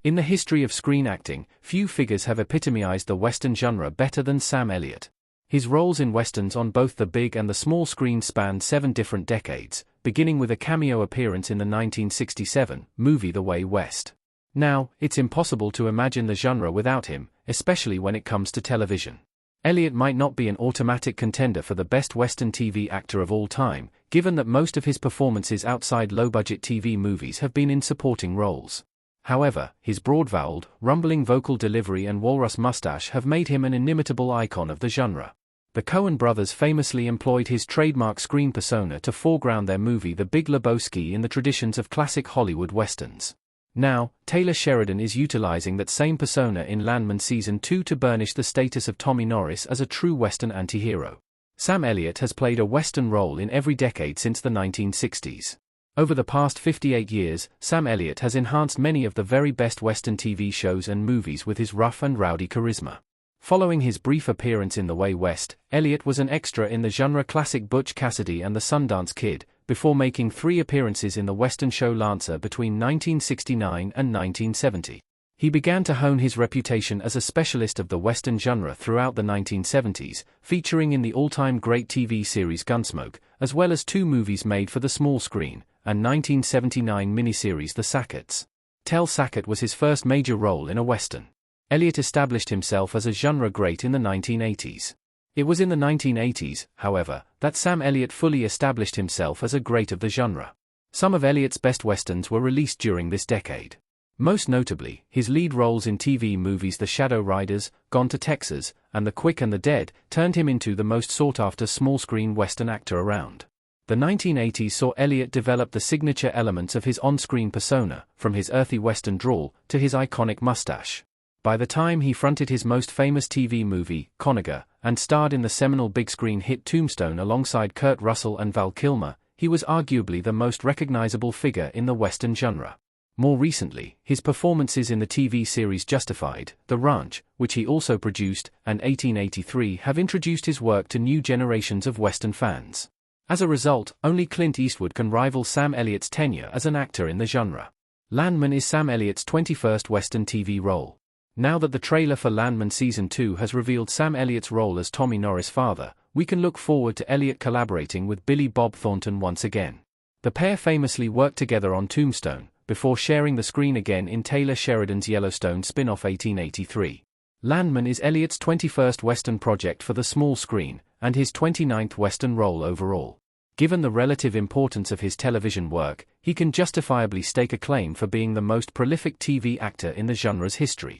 In the history of screen acting, few figures have epitomized the Western genre better than Sam Elliott. His roles in Westerns on both the big and the small screen spanned 7 different decades, beginning with a cameo appearance in the 1967 movie The Way West. Now, it's impossible to imagine the genre without him, especially when it comes to television. Elliott might not be an automatic contender for the best Western TV actor of all time, given that most of his performances outside low-budget TV movies have been in supporting roles. However, his broad-voweled, rumbling vocal delivery and walrus mustache have made him an inimitable icon of the genre. The Coen brothers famously employed his trademark screen persona to foreground their movie The Big Lebowski in the traditions of classic Hollywood westerns. Now, Taylor Sheridan is utilizing that same persona in Landman Season 2 to burnish the status of Tommy Norris as a true Western anti-hero. Sam Elliott has played a Western role in every decade since the 1960s. Over the past 58 years, Sam Elliott has enhanced many of the very best Western TV shows and movies with his rough and rowdy charisma. Following his brief appearance in The Way West, Elliott was an extra in the genre classic Butch Cassidy and the Sundance Kid, before making 3 appearances in the Western show Lancer between 1969 and 1970. He began to hone his reputation as a specialist of the Western genre throughout the 1970s, featuring in the all-time great TV series Gunsmoke, as well as 2 movies made for the small screen, and 1979 miniseries The Sacketts. Tel Sackett was his first major role in a Western. Elliott established himself as a genre great in the 1980s. It was in the 1980s, however, that Sam Elliott fully established himself as a great of the genre. Some of Elliott's best Westerns were released during this decade. Most notably, his lead roles in TV movies The Shadow Riders, Gone to Texas, and The Quick and the Dead turned him into the most sought-after small-screen Western actor around. The 1980s saw Elliott develop the signature elements of his on-screen persona, from his earthy Western drawl to his iconic mustache. By the time he fronted his most famous TV movie, Conager, and starred in the seminal big-screen hit Tombstone alongside Kurt Russell and Val Kilmer, he was arguably the most recognizable figure in the Western genre. More recently, his performances in the TV series Justified, The Ranch, which he also produced, and 1883 have introduced his work to new generations of Western fans. As a result, only Clint Eastwood can rival Sam Elliott's tenure as an actor in the genre. Landman is Sam Elliott's 21st Western TV role. Now that the trailer for Landman Season 2 has revealed Sam Elliott's role as Tommy Norris' father, we can look forward to Elliott collaborating with Billy Bob Thornton once again. The pair famously worked together on Tombstone, before sharing the screen again in Taylor Sheridan's Yellowstone spin-off 1883. Landman is Elliott's 21st Western project for the small screen, and his 29th Western role overall. Given the relative importance of his television work, he can justifiably stake a claim for being the most prolific TV actor in the genre's history.